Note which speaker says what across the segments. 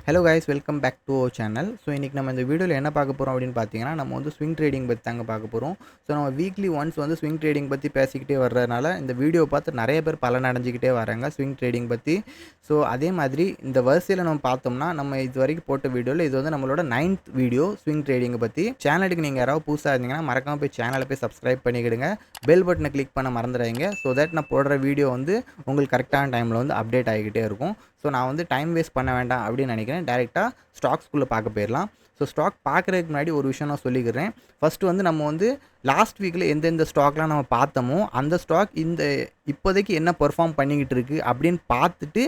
Speaker 1: Hello guys, welcome back to our channel. So இன்னைக்கு நம்ம இந்த வீடியோல என்ன பார்க்க போறோம் அப்படினு பாத்தீங்கன்னா நம்ம வந்து ஸ்விங் ட்ரேடிங் பத்தி தாங்க பார்க்க போறோம். சோ நம்ம வீக்லி ஒன்ஸ் வந்து ஸ்விங் ட்ரேடிங் பத்தி பேசிக்கிட்டே வர்றதனால இந்த வீடியோ பார்த்து நிறைய பேர் பலன் அடைஞ்சிக்கிட்டே வராங்க ஸ்விங் ட்ரேடிங் பத்தி. சோ அதே மாதிரி இந்த வரிசையில நம்ம பார்த்தோம்னா நம்ம இதுவரைக்கும் போட்ட வீடியோல இது வந்து நம்மளோட 9th வீடியோ ஸ்விங் ட்ரேடிங் பத்தி. சேனலுக்கு நீங்க யாராவது புதுசா இருந்தீங்கன்னா மறக்காம போய் சேனலை போய் சப்ஸ்கிரைப் பண்ணிக்கிடுங்க. பெல் பட்டனை கிளிக் பண்ண மறந்துடாதீங்க. சோ தட் நான் போடுற வீடியோ வந்து உங்களுக்கு கரெக்டான டைம்ல வந்து அப்டேட் ஆகிக்கிட்டே இருக்கும். ஸோ நான் வந்து டைம் வேஸ்ட் பண்ண வேண்டாம் அப்படின்னு நினைக்கிறேன். டேரெக்டாக ஸ்டாக்ஸ்குள்ளே பார்க்க போயிடலாம். ஸோ ஸ்டாக் பார்க்குறதுக்கு முன்னாடி ஒரு விஷயம் நான் சொல்லிக்கிறேன். ஃபஸ்ட்டு வந்து நம்ம வந்து லாஸ்ட் வீக்கில் எந்தெந்த ஸ்டாக்லாம் நம்ம பார்த்தோமோ அந்த ஸ்டாக் இப்போதைக்கு என்ன பெர்ஃபார்ம் பண்ணிக்கிட்டு இருக்குது அப்படின்னு பார்த்துட்டு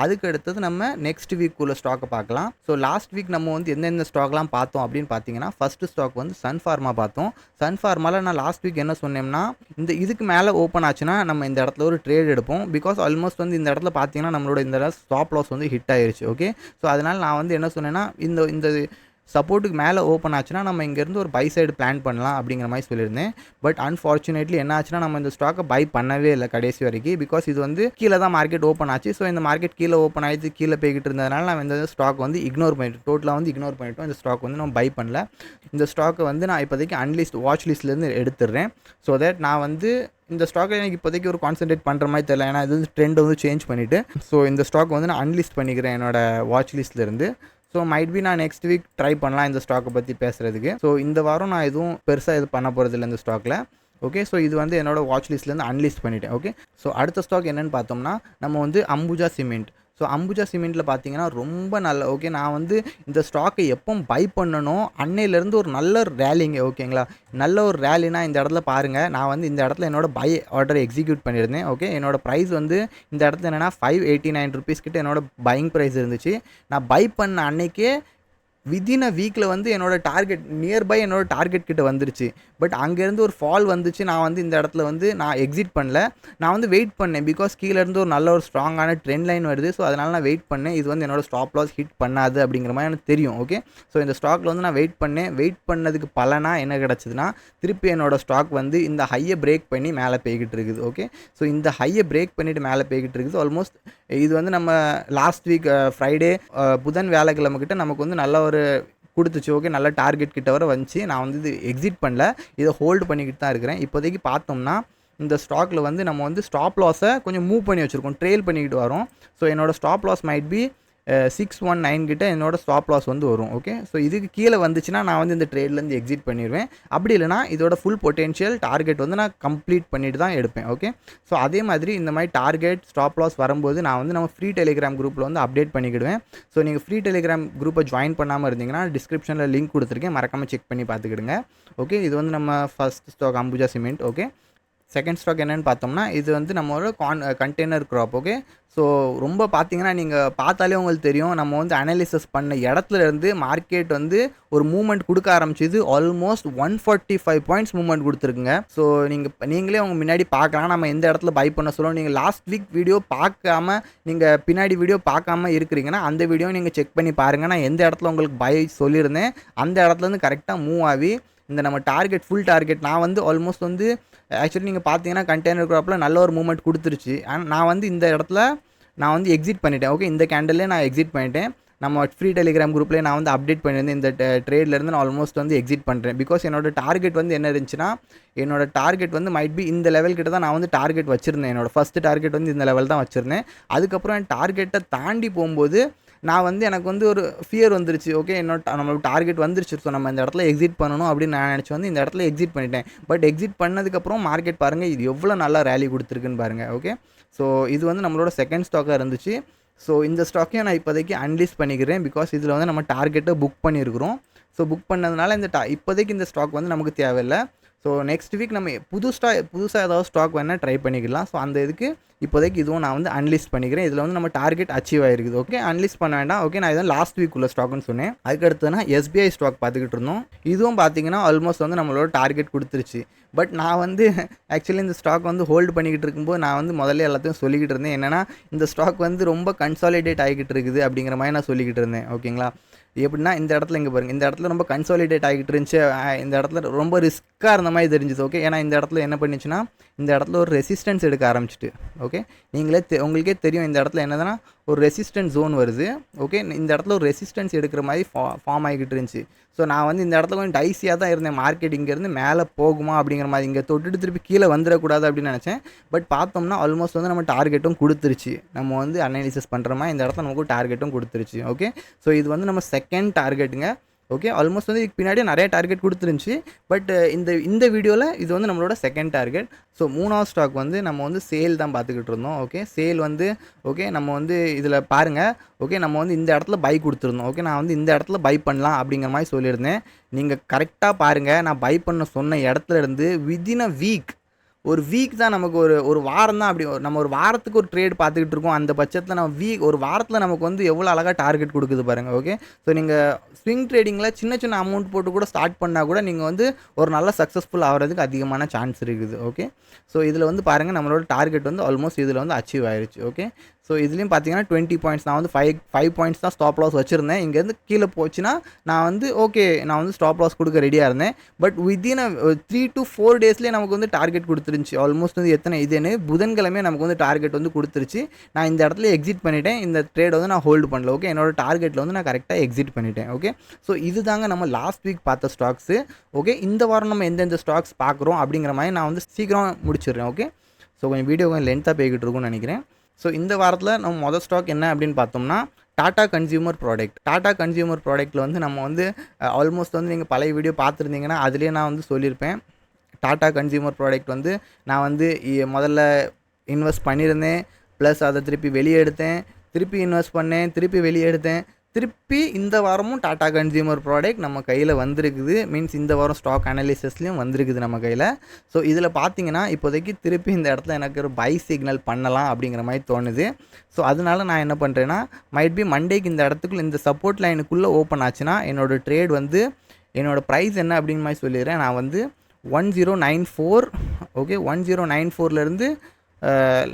Speaker 1: அதுக்கு அடுத்தது நம்ம நெக்ஸ்ட் வீக் உள்ள ஸ்டாக்கை பார்க்கலாம். ஸோ லாஸ்ட் வீக் நம்ம வந்து எந்தெந்த ஸ்டாக்லாம் பார்த்தோம் அப்படின்னு பார்த்தீங்கன்னா ஃபஸ்ட்டு ஸ்டாக் வந்து சன் ஃபார்மா பார்த்தோம். சன் ஃபார்மாவில் நான் லாஸ்ட் வீக் என்ன சொன்னேன்னா இதுக்கு மேலே ஓப்பன் ஆச்சுன்னா நம்ம இந்த இடத்துல ஒரு ட்ரேட் எடுப்போம். பிகாஸ் ஆல்மோஸ்ட் வந்து இந்த இடத்துல பார்த்தீங்கன்னா நம்மளோட இந்த ஸ்டாப் லாஸ் வந்து ஹிட் ஆயிருச்சு. ஓகே, ஸோ அதனால் நான் வந்து என்ன சொன்னேன்னா இந்த சப்போர்ட்டுக்கு மேலே ஓப்பன் ஆச்சுன்னா நம்ம இங்கேருந்து ஒரு பை சைடு பிளான் பண்ணலாம் அப்படிங்கிற மாதிரி சொல்லியிருந்தேன். பட் அன்ஃபார்ச்சுனேட்லி என்ன ஆச்சுன்னா நம்ம இந்த ஸ்டாக்கை பை பண்ணவே இல்லை கடைசி வரைக்கும். பிகாஸ் இது வந்து கீழே தான் மார்க்கெட் ஓப்பன் ஆச்சு. ஸோ இந்த மார்க்கெட் கீழே ஓப்பன் ஆகிட்டு கீழே போய்கிட்டு இருந்ததுனால நம்ம இந்த ஸ்டாக் வந்து இக்னோர் பண்ணிட்டோம். டோட்டலாக வந்து இக்னோர் பண்ணிட்டோம். இந்த ஸ்டாக் வந்து நம்ம பை பண்ணல. இந்த ஸ்டாக்கை வந்து நான் இப்போதைக்கு அன்லிஸ்ட் வாட்ச் லிஸ்ட்லேருந்து எடுத்துடுறேன். ஸோ தட் நான் வந்து இந்த ஸ்டாக்கை எனக்கு இப்போதைக்கு ஒரு கான்சன்ட்ரேட் பண்ணுற மாதிரி தெரியல. ஏன்னா இது வந்து ட்ரெண்ட் வந்து சேஞ்ச் பண்ணிவிட்டு ஸோ இந்த ஸ்டாக் வந்து நான் அன்லிஸ்ட் பண்ணிக்கிறேன் என்னோட வாட்ச் லிஸ்ட்லேருந்து. ஸோ மைட் பி நான் நெக்ஸ்ட் வீக் ட்ரை பண்ணலாம் இந்த ஸ்டாக்கை பற்றி பேசுகிறதுக்கு. ஸோ இந்த வாரம் நான் எதுவும் பெருசாக பண்ண போகிறதில்ல இந்த ஸ்டாக்கில். ஓகே, ஸோ இது வந்து என்னோட வாட்ச் லிஸ்ட்லேருந்து அன்லிஸ்ட் பண்ணிவிட்டேன். ஓகே, ஸோ அடுத்த ஸ்டாக் என்னென்னு பார்த்தோம்னா நம்ம வந்து அம்புஜா சிமெண்ட். ஸோ அம்புஜா சிமெண்ட்டில் பார்த்தீங்கன்னா ரொம்ப நல்ல ஓகே நான் வந்து இந்த ஸ்டாக்கை எப்போ பை பண்ணணும் அன்னையிலேருந்து ஒரு நல்ல ரேலிங்க. ஓகேங்களா, நல்ல ஒரு ரேலினா இந்த இடத்துல பாருங்கள். நான் வந்து இந்த இடத்துல என்னோட பை ஆர்டர் எக்ஸிக்யூட் பண்ணியிருந்தேன். ஓகே, என்னோட ப்ரைஸ் வந்து இந்த இடத்துல என்னென்னா 589 rupees கிட்ட என்னோட பையிங் ப்ரைஸ் இருந்துச்சு. நான் பை பண்ண அன்னைக்கே வித்தின் அ வீக்கில் வந்து என்னோடய டார்கெட் நியர்பை என்னோடய டார்கெட் கிட்ட வந்துருச்சு. பட் அங்கேருந்து ஒரு ஃபால் வந்துச்சு. நான் வந்து இந்த இடத்துல வந்து நான் எக்ஸிட் பண்ணல. நான் வந்து வெயிட் பண்ணேன். பிகாஸ் கீழேருந்து ஒரு நல்ல ஒரு ஸ்ட்ராங்கான ட்ரெண்ட் லைன் வருது. ஸோ அதனால் நான் வெயிட் பண்ணேன். இது வந்து என்னோடய ஸ்டாப் லாஸ் ஹிட் பண்ணாது அப்படிங்கிற மாதிரி எனக்கு தெரியும். ஓகே, ஸோ இந்த ஸ்டாக்கில் வந்து நான் வெயிட் பண்ணேன். வெயிட் பண்ணதுக்கு பலனாக என்ன கிடச்சிதுன்னா திருப்பி என்னோடய ஸ்டாக் வந்து இந்த ஹையை பிரேக் பண்ணி மேலே போய்கிட்டு இருக்குது. ஓகே, ஸோ இந்த ஹையை பிரேக் பண்ணிவிட்டு மேலே போய்கிட்டு இருக்குது. ஆல்மோஸ்ட் இது வந்து நம்ம லாஸ்ட் வீக் ஃப்ரைடே புதன் வியாழக்கிழமை கிட்ட நமக்கு வந்து நல்ல ஒரு கொடுத்துச்சு. ஓகே, நல்ல டார்கெட் கிட்ட வர வந்துச்சு. நான் வந்து இது எக்ஸிட் பண்ணல, இதை ஹோல்டு பண்ணிக்கிட்டு தான் இருக்கிறேன். இப்போதைக்கு பார்த்தோம்னா இந்த ஸ்டாக்கில் வந்து நம்ம வந்து ஸ்டாப் லாஸை கொஞ்சம் மூவ் பண்ணி வச்சுருக்கோம், ட்ரெயில் பண்ணிக்கிட்டு வரோம். ஸோ என்னோடய ஸ்டாப் லாஸ் மைட் பி 619 கிட்ட என்னோட ஸ்டாப் லாஸ் வந்து வரும். ஓகே, ஸோ இதுக்கு கீழே வந்துச்சுன்னா நான் வந்து இந்த ட்ரேட்லேருந்து எக்ஸிட் பண்ணிடுவேன். அப்படி இல்லைனா இதோட ஃபுல் பொட்டென்ஷியல் டார்கெட் வந்து நான் கம்ப்ளீட் பண்ணிட்டு தான் எடுப்பேன். ஓகே, ஸோ அதே மாதிரி இந்த மாதிரி டார்கெட் ஸ்டாப் லாஸ் வரும்போது நான் வந்து நம்ம ஃப்ரீ டெலிகிராம் குரூப்பில் வந்து அப்டேட் பண்ணிக்கிடுவேன். ஸோ நீங்கள் ஃப்ரீ டெலிகிராம் குரூப்பை ஜாயின் பண்ணாமல் இருந்தீங்கன்னா டிஸ்கிரிப்ஷனில் லிங்க் கொடுத்துருக்கேன், மறக்காமல் செக் பண்ணி பார்த்துக்கிடுங்க. ஓகே, இது வந்து நம்ம first stock Ambuja cement. Okay, second stock என்னென்னு பார்த்தோம்னா இது வந்து நம்மளோட கண்டெய்னர் க்ராப். ஓகே, ஸோ ரொம்ப பார்த்தீங்கன்னா நீங்கள் பார்த்தாலே உங்களுக்கு தெரியும் நம்ம வந்து அனாலிசிஸ் பண்ண இடத்துலேருந்து மார்க்கெட் வந்து ஒரு மூவ்மெண்ட் கொடுக்க ஆரம்பிச்சிது. ஆல்மோஸ்ட் 145 பாயிண்ட்ஸ் மூவ்மெண்ட் கொடுத்துருக்குங்க. ஸோ நீங்களே உங்கள் முன்னாடி பார்க்கலாம் நம்ம எந்த இடத்துல பை பண்ண சொல்லுவோம். நீங்கள் லாஸ்ட் வீக் வீடியோ பார்க்காம நீங்கள் பின்னாடி வீடியோ பார்க்காம இருக்கிறீங்கன்னா அந்த வீடியோ நீங்கள் செக் பண்ணி பாருங்கள். நான் எந்த இடத்துல உங்களுக்கு பை சொல்லியிருந்தேன் அந்த இடத்துலேருந்து கரெக்டாக மூவ் ஆகி இந்த நம்ம டார்கெட் ஃபுல் டார்கெட் நான் வந்து ஆல்மோஸ்ட் வந்து ஆக்சுவலி நீங்கள் பார்த்தீங்கன்னா கண்டெய்னர் க்ராப்பில் நல்ல ஒரு மூவ்மெண்ட் கொடுத்துருச்சு. அண்ட் நான் வந்து இந்த இடத்துல நான் வந்து எக்ஸிட் பண்ணிட்டேன். ஓகே, இந்த கேண்டல்லே நான் எக்ஸிட் பண்ணிட்டேன். நம்ம ஃப்ரீ டெலிகிராம் குரூப்லேயே நான் வந்து அப்டேட் பண்ணியிருந்தேன். இந்த ட்ரேட்லேருந்து நான் ஆல்மோஸ்ட் வந்து எக்ஸிட் பண்ணுறேன். பிகாஸ் என்னோட டார்கெட் வந்து என்ன இருந்துச்சுன்னா என்னோட டார்கெட் வந்து மைட் பி இந்த லெவல் கிட்ட தான் நான் வந்து டார்கெட் வச்சுருந்தேன். என்னோட ஃபஸ்ட்டு டார்கெட் வந்து இந்த லெவல் தான் வச்சுருந்தேன். அதுக்கப்புறம் என் டார்கெட்டை தாண்டி போகும்போது நான் வந்து எனக்கு வந்து ஒரு ஃபியர் வந்துருச்சு. ஓகே, நம்மளுக்கு டார்கெட் வந்துருச்சு. ஸோ நம்ம இந்த இடத்துல எக்ஸிட் பண்ணணும் அப்படின்னு நான் நினச்சி வந்து இந்த இடத்துல எக்ஸிட் பண்ணிட்டேன். பட் எக்ஸிட் பண்ணதுக்கப்புறம் மார்க்கெட் பாருங்கள் இது எவ்வளோ நல்லா ரேலி கொடுத்துருக்குன்னு பாருங்கள். ஓகே, ஸோ இது வந்து நம்மளோட செகண்ட் ஸ்டாக்காக இருந்துச்சு. ஸோ இந்த ஸ்டாக்கையும் நான் இப்போதைக்கு அன்லிஸ்ட் பண்ணிக்கிறேன். பிகாஸ் இதில் வந்து நம்ம டார்கெட்டை புக் பண்ணியிருக்கிறோம். ஸோ புக் பண்ணதுனால இப்போதைக்கு இந்த ஸ்டாக் வந்து நமக்கு தேவையில்லை. ஸோ நெக்ஸ்ட் வீக் நம்ம புதுசாக ஏதாவது ஸ்டாக் வேணால் ட்ரை பண்ணிக்கலாம். ஸோ அந்த இதுக்கு இப்போதைக்கு இதுவும் நான் வந்து அன்லிஸ்ட் பண்ணிக்கிறேன். இதில் வந்து நம்ம டார்கெட் அச்சீவ் ஆகிருக்குது. ஓகே, அன்லிஸ்ட் பண்ண வேண்டாம். ஓகே, நான் இதான் லாஸ்ட் வீக் உள்ள ஸ்டாக்னு சொன்னேன். அதுக்கடுத்துனா SBI ஸ்டாக் பார்த்துக்கிட்டு இருந்தோம். இதுவும் பார்த்தீங்கன்னா ஆல்மோஸ்ட் வந்து நம்மளோட டார்கெட் கொடுத்துருச்சு. பட் நான் வந்து ஆக்சுவலி இந்த ஸ்டாக் வந்து ஹோல்டு பண்ணிக்கிட்டு இருக்கும்போது நான் வந்து முதல்ல எல்லாத்தையும் சொல்லிக்கிட்டு இருந்தேன். என்னென்னா இந்த ஸ்டாக் வந்து ரொம்ப கன்சாலிடேட் ஆகிக்கிட்டு இருக்குது அப்படிங்கிற மாதிரி நான் சொல்லிக்கிட்டு இருந்தேன். ஓகேங்களா, எப்படின்னா இந்த இடத்துல இங்கே பாருங்கள், இந்த இடத்துல ரொம்ப கன்சாலிடேட் ஆகிட்டு இருந்துச்சு. இந்த இடத்துல ரொம்ப ரிஸ்க்காக இருந்த மாதிரி தெரிஞ்சுது. ஓகே, ஏன்னா இந்த இடத்துல என்ன பண்ணிச்சுன்னா இந்த இடத்துல ஒரு ரெசிஸ்டன்ஸ் எடுக்க ஆரம்பிச்சிட்டு. ஓகே, உங்களுக்கே தெரியும் இந்த இடத்துல என்னதுன்னா ஒரு ரெசிஸ்டன்ஸ் ஜோன் வருது. ஓகே, இந்த இடத்துல ஒரு ரெசிஸ்டன்ஸ் எடுக்கிற மாதிரி ஃபார்ம் ஆகிக்கிட்டு இருந்துச்சு. ஸோ நான் வந்து இந்த இடத்துல கொஞ்சம் டைஸியாக தான் இருந்தேன். மார்க்கெட் இங்கேருந்து மேலே போகுமா அப்படிங்கிற மாதிரி, இங்கே தொட்டுட்டு திருப்பி கீழே வந்துடக்கூடாது அப்படின்னு நினச்சேன். பட் பார்த்தோம்னா ஆல்மோஸ்ட் வந்து நம்ம டார்கெட்டும் கொடுத்துருச்சு. நம்ம வந்து அனாலிசிஸ் பண்ணுற மாதிரி இந்த இடத்துல நமக்கு டார்கெட்டும் கொடுத்துருச்சு. ஓகே, ஸோ இது வந்து நம்ம செகண்ட் டார்கெட்டுங்க. ஓகே, ஆல்மோஸ்ட் வந்து இதுக்கு பின்னாடி நிறைய டார்கெட் கொடுத்துருந்துச்சு. பட் இந்த வீடியோவில் இது வந்து நம்மளோட செகண்ட் டார்கெட். ஸோ 3வது ஸ்டாக் வந்து நம்ம வந்து சேல் தான் பார்த்துக்கிட்டு இருந்தோம். ஓகே, சேல் வந்து ஓகே நம்ம வந்து இதில் பாருங்கள். ஓகே, நம்ம வந்து இந்த இடத்துல பை கொடுத்துருந்தோம். ஓகே, நான் வந்து இந்த இடத்துல பை பண்ணலாம் அப்படிங்கிற மாதிரி சொல்லியிருந்தேன். நீங்கள் கரெக்டாக பாருங்கள், நான் பை பண்ண சொன்ன இடத்துல இருந்து வித்தின் அ வீக், ஒரு வீக் தான் நமக்கு ஒரு வாரம் தான். அப்படி நம்ம ஒரு வாரத்துக்கு ஒரு ட்ரேட் பார்த்துக்கிட்டு இருக்கோம். அந்த பட்சத்தில் நம்ம ஒரு வாரத்தில் நமக்கு வந்து எவ்வளோ அழகாக டார்கெட் கொடுக்குது பாருங்கள். ஓகே, ஸோ நீங்கள் ஸ்விங் ட்ரேடிங்கில் சின்ன சின்ன அமௌண்ட் போட்டு கூட ஸ்டார்ட் பண்ணால் கூட நீங்கள் வந்து ஒரு நல்ல சக்ஸஸ்ஃபுல் ஆகிறதுக்கு அதிகமான சான்ஸ் இருக்குது. ஓகே, ஸோ இதில் வந்து பாருங்கள், நம்மளோட டார்கெட் வந்து ஆல்மோஸ்ட் இதில் வந்து அச்சீவ் ஆயிடுச்சு. ஓகே, ஸோ இதுலேயும் பார்த்தீங்கன்னா 20 பாயிண்ட்ஸ், நான் வந்து 5 பாயிண்ட்ஸ் தான் ஸ்டாப் லாஸ் வச்சுருந்தேன். இங்கேருந்து கீழே போச்சுன்னா நான் வந்து நான் வந்து ஸ்டாப் லாஸ் கொடுக்க ரெடியாக இருந்தேன். பட் வித்தின் 3 to 4 டேஸ்லேயே நமக்கு வந்து டார்கெட் கொடுத்துருந்துச்சு. ஆல்மோஸ்ட் வந்து இதுன்னு புதன்கிழமையே நமக்கு வந்து டார்கெட் வந்து கொடுத்துருச்சு. நான் இந்த இடத்துல எக்ஸிட் பண்ணிட்டேன். இந்த ட்ரேட் வந்து நான் ஹோல்டு பண்ணல. ஓகே, என்னோட டார்கெட்டில் வந்து நான் கரெக்டாக எக்ஸிட் பண்ணிட்டேன். ஓகே, ஸோ இது தாங்க நம்ம லாஸ்ட் வீக் பார்த்த ஸ்டாக்ஸு. ஓகே, இந்த வாரம் நம்ம எந்தெந்த ஸ்டாக்ஸ் பார்க்குறோம் அப்படிங்கிற மாதிரி நான் வந்து சீக்கிரம் முடிச்சிடுறேன். ஓகே, ஸோ கொஞ்சம் வீடியோ கொஞ்சம் லென்த்தாக போய்கிட்டு இருக்கும்னு நினைக்கிறேன். ஸோ இந்த வாரத்தில் நம்ம மொதல் ஸ்டாக் என்ன அப்படின்னு பார்த்தோம்னா Tata consumer product. Tata consumer ப்ராடக்ட்டில் வந்து நம்ம வந்து ஆல்மோஸ்ட் வந்து நீங்கள் பழைய வீடியோ பார்த்துருந்தீங்கன்னா அதுலேயே நான் வந்து சொல்லியிருப்பேன். டாடா கன்சியூமர் ப்ராடக்ட் வந்து நான் வந்து முதல்ல இன்வெஸ்ட் பண்ணியிருந்தேன், ப்ளஸ் அதை திருப்பி வெளியே எடுத்தேன், திருப்பி இன்வெஸ்ட் பண்ணேன், திருப்பி வெளியே எடுத்தேன், திருப்பி இந்த வாரமும் டாடா கன்சியூமர் ப்ராடக்ட் நம்ம கையில் வந்திருக்குது. மீன்ஸ் இந்த வாரம் ஸ்டாக் அனாலிசிஸ்லேயும் வந்திருக்குது நம்ம கையில். ஸோ இதில் பார்த்தீங்கன்னா இப்போதைக்கு திருப்பி இந்த இடத்துல எனக்கு ஒரு பை சிக்னல் பண்ணலாம் அப்படிங்கிற மாதிரி தோணுது. ஸோ அதனால நான் என்ன பண்ணுறேன்னா, மைட் பி மண்டேக்கு இந்த இடத்துக்குள்ள இந்த சப்போர்ட் லைனுக்குள்ளே ஓப்பன் ஆச்சுன்னா என்னோடய ட்ரேட் வந்து என்னோடய ப்ரைஸ் என்ன அப்படிங்கிற மாதிரி சொல்லிடுறேன். நான் வந்து 1094. ஓகே, 1094லேருந்து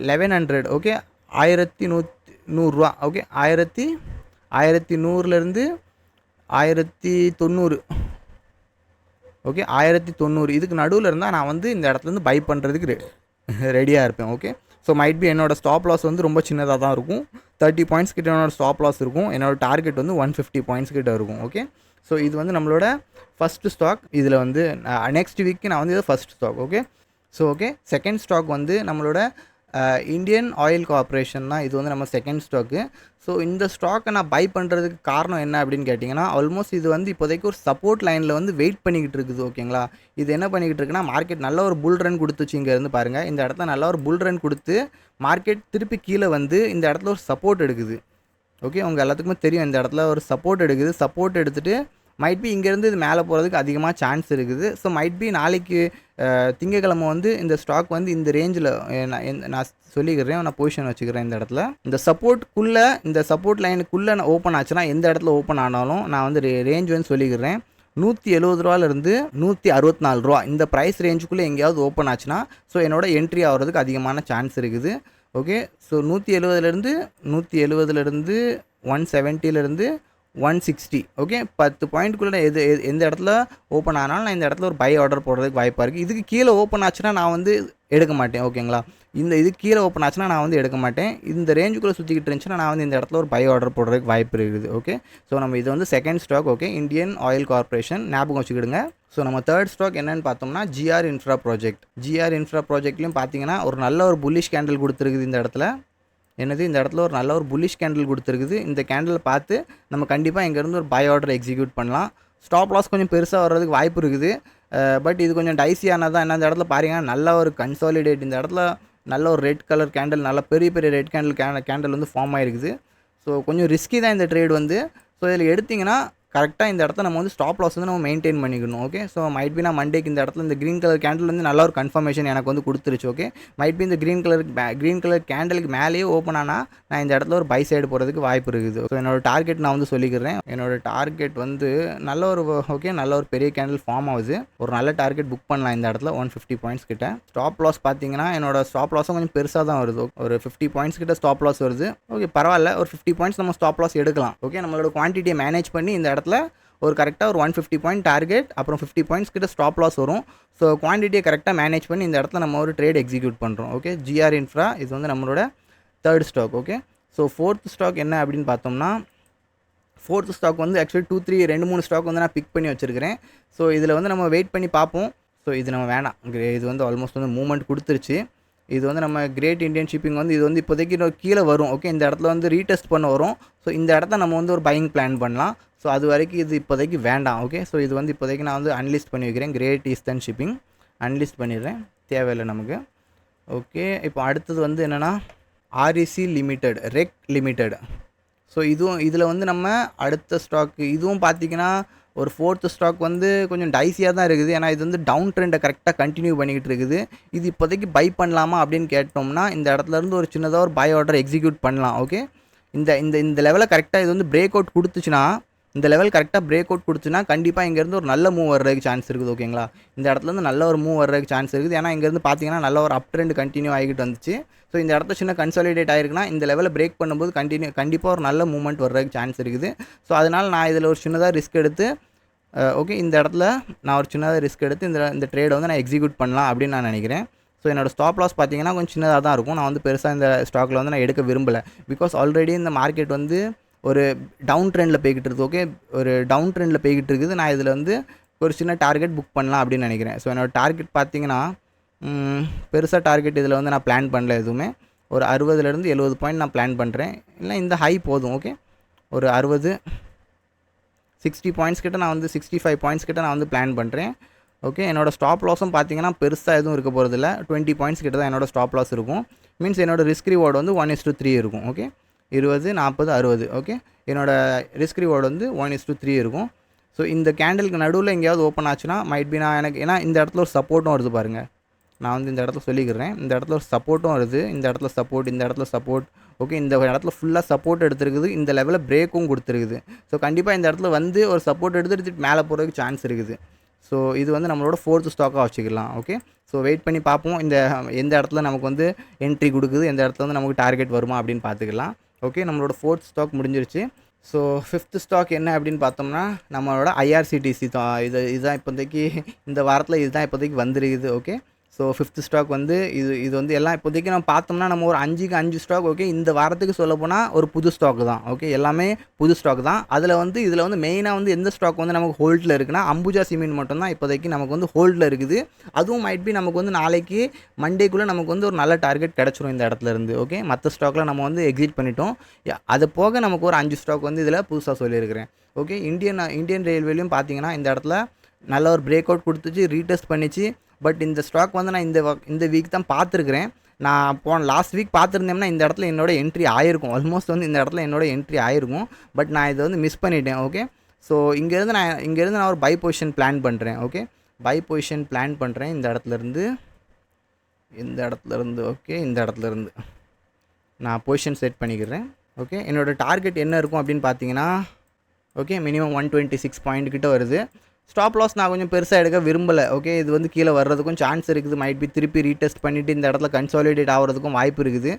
Speaker 1: 1100. ஓகே, 1100 ஓகே, 1100லேருந்து 1090. ஓகே, 1090 இதுக்கு நடுவில் இருந்தால் நான் வந்து இந்த இடத்துலேருந்து பை பண்ணுறதுக்கு ரெடியாக இருப்பேன். ஓகே, ஸோ மைட் பி என்னோடய ஸ்டாப் லாஸ் வந்து ரொம்ப சின்னதாக தான் இருக்கும். 30 பாயிண்ட்ஸ் கிட்ட என்னோடய ஸ்டாப் லாஸ் இருக்கும். என்னோடய டார்கெட் வந்து 150 பாயிண்ட்ஸ் கிட்ட இருக்கும். ஓகே, ஸோ இது வந்து நம்மளோட ஃபஸ்ட்டு ஸ்டாக். இதில் வந்து நெக்ஸ்ட் வீக்கு நான் வந்து இது first stock. Okay, so okay, second stock வந்து நம்மளோட இந்தியன் ஆயில் கார்பரேஷன் தான். இது வந்து நம்ம செகண்ட் ஸ்டாக்கு. ஸோ இந்த ஸ்டாக்கை நான் பை பண்ணுறதுக்கு காரணம் என்ன அப்படின்னு கேட்டிங்கன்னா, ஆல்மோஸ்ட் இது வந்து இப்போதைக்கு ஒரு சப்போர்ட் லைனில் வந்து வெயிட் பண்ணிக்கிட்டு இருக்குது. ஓகேங்களா, இது என்ன பண்ணிக்கிட்டு இருக்குன்னா, மார்க்கெட் நல்ல ஒரு புல் ரன் கொடுத்துச்சு. இங்கேருந்து பாருங்கள், இந்த இடத்துல நல்ல ஒரு புல் ரன் கொடுத்து மார்க்கெட் திருப்பி கீழே வந்து இந்த இடத்துல ஒரு சப்போர்ட் எடுக்குது. ஓகே, உங்கள் எல்லாத்துக்குமே தெரியும், இந்த இடத்துல ஒரு சப்போர்ட் எடுக்குது. சப்போர்ட் எடுத்துகிட்டு மைட் பி இங்கேருந்து இது மேலே போகிறதுக்கு அதிகமாக சான்ஸ் இருக்குது. ஸோ மைட் பி நாளைக்கு திங்கக்கிழமை வந்து இந்த ஸ்டாக் வந்து இந்த ரேஞ்சில் நான் சொல்லிக்கிறேன், நான் பொசிஷன் வச்சுக்கிறேன். இந்த இடத்துல இந்த சப்போர்ட்டுக்குள்ளே, இந்த சப்போர்ட் லைனுக்குள்ளே நான் ஓப்பன் ஆச்சுன்னா, எந்த இடத்துல ஓப்பன் ஆனாலும் நான் வந்து ரேஞ்ச் வந்து சொல்லிக்கிறேன். 170 ரூபாலேருந்து 164 ரூபா இந்த ப்ரைஸ் ரேஞ்சுக்குள்ளே எங்கேயாவது ஓப்பன் ஆச்சுன்னா, ஸோ என்னோட என்ட்ரி ஆகிறதுக்கு அதிகமான சான்ஸ் இருக்குது. ஓகே, ஸோ 170லேருந்து 170லேருந்து 160. ஓகே, 10 பாயிண்ட்டுக்குள்ளே எந்த இடத்துல ஓப்பன் ஆனாலும் நான் இந்த இடத்துல ஒரு பை ஆர்டர் போடுறதுக்கு வாய்ப்பாக இருக்குது. இதுக்கு கீழே ஓப்பன் ஆச்சுன்னா நான் வந்து எடுக்க மாட்டேன். ஓகேங்களா, இது கீழே ஓப்பன் ஆச்சுன்னா நான் வந்து எடுக்க மாட்டேன். இந்த ரேஞ்சுக்குள்ளே சுற்றிக்கிட்டு இருந்துச்சுன்னா நான் வந்து இந்த இடத்துல ஒரு பை ஆர்டர் போடுறதுக்கு வாய்ப்பு இருக்குது. ஓகே, ஸோ நம்ம இது வந்து second stock. Okay, Indian oil corporation ஞாபகம் வச்சுக்கிடுங்க. ஸோ நம்ம தேர்ட் ஸ்டாக் என்னென்னு பார்த்தோம்னா GR infra project. GR infra ப்ராஜெக்ட்லையும் பார்த்தீங்கன்னா ஒரு நல்ல ஒரு புல்லிஷ் கேண்டில் கொடுத்துருக்குது. இந்த இடத்துல இந்த இடத்துல ஒரு நல்ல ஒரு புல்லிஷ் கேண்டில் கொடுத்துருக்குது. இந்த கேண்டில் பார்த்து நம்ம கண்டிப்பாக இங்கேருந்து ஒரு பை ஆர்டர் எக்ஸிக்யூட் பண்ணலாம். ஸ்டாப் லாஸ் கொஞ்சம் பெருசாக வர்றதுக்கு வாய்ப்பு இருக்குது. பட் இது கொஞ்சம் டைஸியானதான். என்ன, இந்த இடத்துல பாருங்கன்னா நல்ல ஒரு கன்சாலிடேட், இந்த இடத்துல நல்ல ஒரு ரெட் கலர் கேண்டில், நல்ல பெரிய பெரிய ரெட் கேண்டில் வந்து ஃபார்ம் ஆகிருக்குது. ஸோ கொஞ்சம் ரிஸ்கி தான் இந்த ட்ரேட் வந்து. ஸோ இதில் எடுத்திங்கன்னா கரெக்டாக இந்த இடத்த நம்ம வந்து ஸ்டாப் லாஸ் வந்து நம்ம மெயின்டைன் பண்ணிக்கணும். ஓகே, ஸோ மைட் பி நான் மண்டேக்கு இந்த இடத்துல இந்த க்ரீன் கலர் கேண்டில் வந்து நல்ல ஒரு கன்ஃபர்மேஷன் எனக்கு வந்து கொடுத்துருச்சு. ஓகே, மைட் பி இந்த க்ரீன் கலர் கேண்டலுக்கு மேலேயே ஓப்பன் ஆனால் நான் இந்த இடத்துல ஒரு பை சைடு போகிறதுக்கு வாய்ப்பு இருக்குது. ஸோ என்னோட டார்கெட் நான் வந்து சொல்லிக்கிறேன். என்னோட டார்கெட் வந்து நல்ல ஒரு பெரிய கேண்டில் ஃபார்ம் ஆகுது. ஒரு நல்ல டார்கெட் புக் பண்ணலாம் இந்த இடத்துல 150 பாயிண்ட்ஸ் கிட்ட. ஸ்டாப் லாஸ் பார்த்தீங்கன்னா என்னோட ஸ்டாப் லாஸும் கொஞ்சம் பெருசாக தான் வருது. ஒரு 50 பாயிண்ட்ஸ் கிட்ட ஸ்டாப் லாஸ் வருது. ஓகே, பரவாயில்ல, ஒரு 50 பாயிண்ட்ஸ் நம்ம ஸ்டாப் லாஸ் எடுக்கலாம். ஓகே, நம்மளோட குவான்டிட்டியை மேனேஜ் பண்ணி இந்த இடத்துல ஒரு கரெக்டாக ஒரு 150 பாயிண்ட் டார்கெட், அப்புறம் 50 பாயிண்ட்ஸ் கிட்ட ஸ்டாப் லாஸ் வரும். ஸோ குவான்டிட்டியை கரெக்டாக மேனேஜ் பண்ணி இந்த இடத்துல நம்ம ஒரு ட்ரேட் எக்ஸிக்யூட் பண்ணுறோம். ஓகே, ஜிஆர் இன்ஃப்ரா இது வந்து நம்மளோட third stock. Okay, so fourth stock என்ன அப்படின்னு பார்த்தோம்னா, ஃபோர்த் ஸ்டாக் வந்து ஆக்சுவலி 2-3 ஸ்டாக் வந்து நான் பிக் பண்ணி வச்சுருக்கிறேன். ஸோ இதில் வந்து நம்ம வெயிட் பண்ணி பார்ப்போம். ஸோ இது நம்ம வேணாம், இது வந்து ஆல்மோஸ்ட் வந்து மூவ்மெண்ட் கொடுத்துருச்சு. இது வந்து நம்ம கிரேட் இண்டியன் ஷிப்பிங் வந்து இது வந்து இப்போதைக்கு கீழே வரும். ஓகே, இந்த இடத்துல வந்து ரீடெஸ்ட் பண்ண வரும். ஸோ இந்த இடத்த நம்ம வந்து ஒரு பையிங் பிளான் பண்ணலாம். ஸோ அது வரைக்கும் இது இப்போதைக்கு வேண்டாம். ஓகே, ஸோ இது வந்து இப்போதைக்கு நான் வந்து அன்லிஸ்ட் பண்ணி வைக்கிறேன். கிரேட் ஈஸ்டர்ன் ஷிப்பிங் அன்லிஸ்ட் பண்ணிடுறேன், தேவையில்லை நமக்கு. ஓகே, இப்போ அடுத்தது வந்து என்னென்னா ஆர்இசி லிமிடெட், ரெக் லிமிடெட். ஸோ இதில் வந்து நம்ம அடுத்த ஸ்டாக்கு இதுவும் பார்த்திங்கன்னா ஒரு ஃபோர்த்து ஸ்டாக் வந்து கொஞ்சம் டைஸியாக தான் இருக்குது. ஏன்னா இது வந்து டவுன் ட்ரெண்டை கரெக்டாக கண்டினியூ பண்ணிக்கிட்டு இருக்குது. இது இப்போதைக்கு பை பண்ணலாமா அப்படின்னு கேட்டோம்னா இந்த இடத்துலேருந்து ஒரு சின்னதாக ஒரு பை ஆர்டர் எக்ஸிக்யூட் பண்ணலாம். ஓகே, இந்த இந்த இந்த லெவலில் கரெக்டாக இது வந்து பிரேக் அவுட் கொடுத்துச்சுன்னா, இந்த லெவல் கரெக்டாக பிரேக் அவுட் கொடுத்துச்சுன்னா கண்டிப்பாக இங்கேருந்து ஒரு நல்ல மூவ் வர்றதுக்கு சான்ஸ் இருக்குது. ஓகேங்களா, இந்த இடத்துலேருந்து நல்ல ஒரு மூவ் வர்றதுக்கு சான்ஸ் இருக்குது. ஏன்னா இங்கேருந்து பார்த்தீங்கன்னா நல்ல ஒரு அப் ட்ரெண்ட் கண்டினியூ ஆகிட்டு வந்துச்சு. ஸோ இந்த இடத்துல சின்ன கன்சாலிடேட் ஆகிருக்குன்னா இந்த லெவலில் பிரேக் பண்ணும்போது கண்டிப்பாக ஒரு நல்ல மூவ்மெண்ட் வர்றதுக்கு சான்ஸ் இருக்குது. ஸோ அதனால் நான் இதில் ஒரு சின்னதாக ரிஸ்க் எடுத்து ஓகே, இந்த இடத்துல நான் ஒரு சின்னதாக ரிஸ்க் எடுத்து இந்த ட்ரேடை வந்து நான் எக்ஸிக்யூட் பண்ணலாம் அப்படின்னு நான் நினைக்கிறேன். ஸோ என்னோடய ஸ்டாப் லாஸ் பார்த்தீங்கன்னா கொஞ்சம் சின்னதாக தான் இருக்கும். நான் வந்து பெருசாக இந்த ஸ்டாக்கில் வந்து நான் எடுக்க விரும்பலை. பிகாஸ் ஆல்ரெடி இந்த மார்க்கெட் வந்து ஒரு டவுன் ட்ரெண்டில் போய்கிட்டு இருக்குது. ஓகே, ஒரு டவுன் ட்ரெண்டில் போய்கிட்டு இருக்குது. நான் இதில் வந்து ஒரு சின்ன டார்கெட் புக் பண்ணலாம் அப்படின்னு நினைக்கிறேன். ஸோ என்னோடய டார்கெட் பார்த்தீங்கன்னா பெருசாக டார்கெட் இதில் வந்து நான் பிளான் பண்ணல எதுவுமே. ஒரு 60லேருந்து 70 பாயிண்ட் நான் பிளான் பண்ணுறேன். இல்லை இந்த ஹை போதும். ஓகே, ஒரு 60 பாயிண்ட்ஸ் கிட்ட நான் வந்து 65 பாயிண்ட்ஸ் கிட்ட நான் வந்து பிளான் பண்ணுறேன். ஓகே, என்னோடய ஸ்டாப் லாஸும் பார்த்தீங்கன்னா பெருசாக எதுவும் இருக்க போகிறதில்ல. 20 பாயிண்ட்ஸ் கிட்ட தான் என்னோடய ஸ்டாப் லாஸ் இருக்கும். மீன்ஸ் என்னோடய ரிஸ்க் ரிவார்டு வந்து 1:3 இருக்கும். ஓகே, 20, 40, 60. ஓகே, என்னோடய ரிஸ்க் ரிவார்டு வந்து 1:3 இருக்கும். ஸோ இந்த கேண்டிலுக்கு நடுவில் எங்கேயாவது ஓப்பன் ஆச்சுன்னா மைட் பி நான் எனக்கு, ஏன்னா இந்த இடத்துல ஒரு சப்போர்ட்டும் வருது பாருங்கள். நான் வந்து இந்த இடத்துல சொல்லிக்கிறேன், இந்த இடத்துல ஒரு சப்போர்ட்டும் வருது. இந்த இடத்துல சப்போர்ட், இந்த இடத்துல சப்போர்ட். ஓகே, இந்த இடத்துல ஃபுல்லாக சப்போர்ட் எடுத்துருக்குது. இந்த லெவலில் பிரேக்கும் கொடுத்துருக்குது. ஸோ கண்டிப்பாக இந்த இடத்துல வந்து ஒரு சப்போர்ட் எடுத்துகிட்டு மேலே போகிறதுக்கு சான்ஸ் இருக்குது. ஸோ இது வந்து நம்மளோட ஃபோர்த்து ஸ்டாக்காக வச்சுக்கலாம். ஓகே, ஸோ வெயிட் பண்ணி பார்ப்போம் எந்த இடத்துல நமக்கு வந்து என்ட்ரி கொடுக்குது, எந்த இடத்துல வந்து நமக்கு டார்கெட் வருமா அப்படின்னு பார்த்துக்கலாம். ஓகே, நம்மளோட ஃபோர்த் ஸ்டாக் முடிஞ்சிருச்சு. ஸோ ஃபிஃப்த் ஸ்டாக் என்ன அப்படின்னு பார்த்தோம்னா நம்மளோட ஐஆர்சிடிசி தான். இதுதான் இப்போதைக்கு இந்த வாரத்தில் இதுதான் இப்போதைக்கு வந்துருக்குது. ஓகே, ஸோ ஃபிஃப்த் ஸ்டாக் வந்து இது வந்து எல்லாம் இப்போதைக்கு நம்ம பார்த்தோம்னா நம்ம ஒரு 5க்கு 5 ஸ்டாக். ஓகே, இந்த வாரத்துக்கு சொல்ல போனால் ஒரு புது ஸ்டாக் தான். ஓகே, எல்லாமே புது ஸ்டாக் தான். இதில் வந்து மெயினாக வந்து எந்த ஸ்டாக் வந்து நமக்கு ஹோல்டில் இருக்குன்னா அம்புஜா சிமெண்ட் மட்டும்தான் இப்போதைக்கு நமக்கு வந்து ஹோல்டில் இருக்குது. அதுவும் மைட் பி நமக்கு வந்து நாளைக்கு மண்டேக்குள்ளே நமக்கு வந்து ஒரு நல்ல டார்கெட் கிடச்சிரும் இந்த இடத்துல இருந்து. ஓகே, மற்ற ஸ்டாக்கில் நம்ம வந்து எக்ஸிட் பண்ணிட்டோம். அது போக நமக்கு ஒரு 5 ஸ்டாக் வந்து இதில் புதுசாக சொல்லியிருக்கிறேன். ஓகே, இந்தியன் ரயில்வேலையும் பார்த்தீங்கன்னா இந்த இடத்துல நல்ல ஒரு பிரேக் அவுட் கொடுத்துச்சு, ரீடெஸ்ட் பண்ணிச்சு. பட் இந்த ஸ்டாக் வந்து நான் இந்த வீக் தான் பார்த்துருக்குறேன். நான் லாஸ்ட் வீக் பார்த்துருந்தேன்னா இந்த இடத்துல என்னோட என்ட்ரி ஆகிருக்கும். ஆல்மோஸ்ட் வந்து இந்த இடத்துல என்னோட என்ட்ரி ஆகிருக்கும். பட் நான் இதை வந்து மிஸ் பண்ணிட்டேன். ஓகே, ஸோ இங்கேருந்து நான் ஒரு பை பொசிஷன் பிளான் பண்ணுறேன். ஓகே, பை பொசிஷன் பிளான் பண்ணுறேன் இந்த இடத்துலேருந்து. ஓகே, இந்த இடத்துலேருந்து நான் பொசிஷன் செட் பண்ணிக்கிறேன். ஓகே, என்னோடய டார்கெட் என்ன இருக்கும் அப்படின்னு பார்த்தீங்கன்னா ஓகே, மினிமம் 126 பாயிண்ட் கிட்ட வருது. ஸ்டாப் லாஸ் நான் கொஞ்சம் பெருசாக எடுக்க விரும்பலை. ஓகே, இது வந்து கீழே வர்றதுக்கும் சான்ஸ் இருக்குது. மைட் பி திருப்பி ரீடெஸ்ட் பண்ணிவிட்டு இந்த இடத்துல கன்சாலிடேட் ஆகிறதுக்கும் வாய்ப்பு இருக்குது.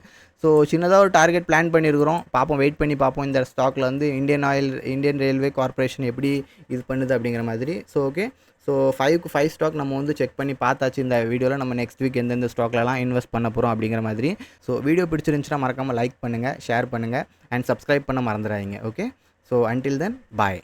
Speaker 1: ஸோ சின்னதாக ஒரு டார்கெட் பிளான் பண்ணியிருக்கிறோம். பார்ப்போம், வெயிட் பண்ணி பார்ப்போம் இந்த ஸ்டாக்கில் வந்து இந்தியன் ரயில்வே கார்பரேஷன் எப்படி இது பண்ணுது அப்படிங்கிற மாதிரி. ஸோ ஓகே, ஸோ 5க்கு 5 ஸ்டாக் நம்ம வந்து செக் பண்ணி பார்த்தாச்சு. இந்த வீடியோவில் நம்ம நெக்ஸ்ட் வீக் எந்தெந்த ஸ்டாக்லலாம் இன்வெஸ்ட் பண்ண போகிறோம் அப்படிங்கிற மாதிரி. ஸோ வீடியோ பிடிச்சிருந்துச்சுன்னா மறக்காமல் லைக் பண்ணுங்கள், ஷேர் பண்ணுங்கள் அண்ட் சப்ஸ்கிரைப் பண்ண மறந்துடாதீங்க. ஓகே, ஸோ அன்டில் தென் பாய்.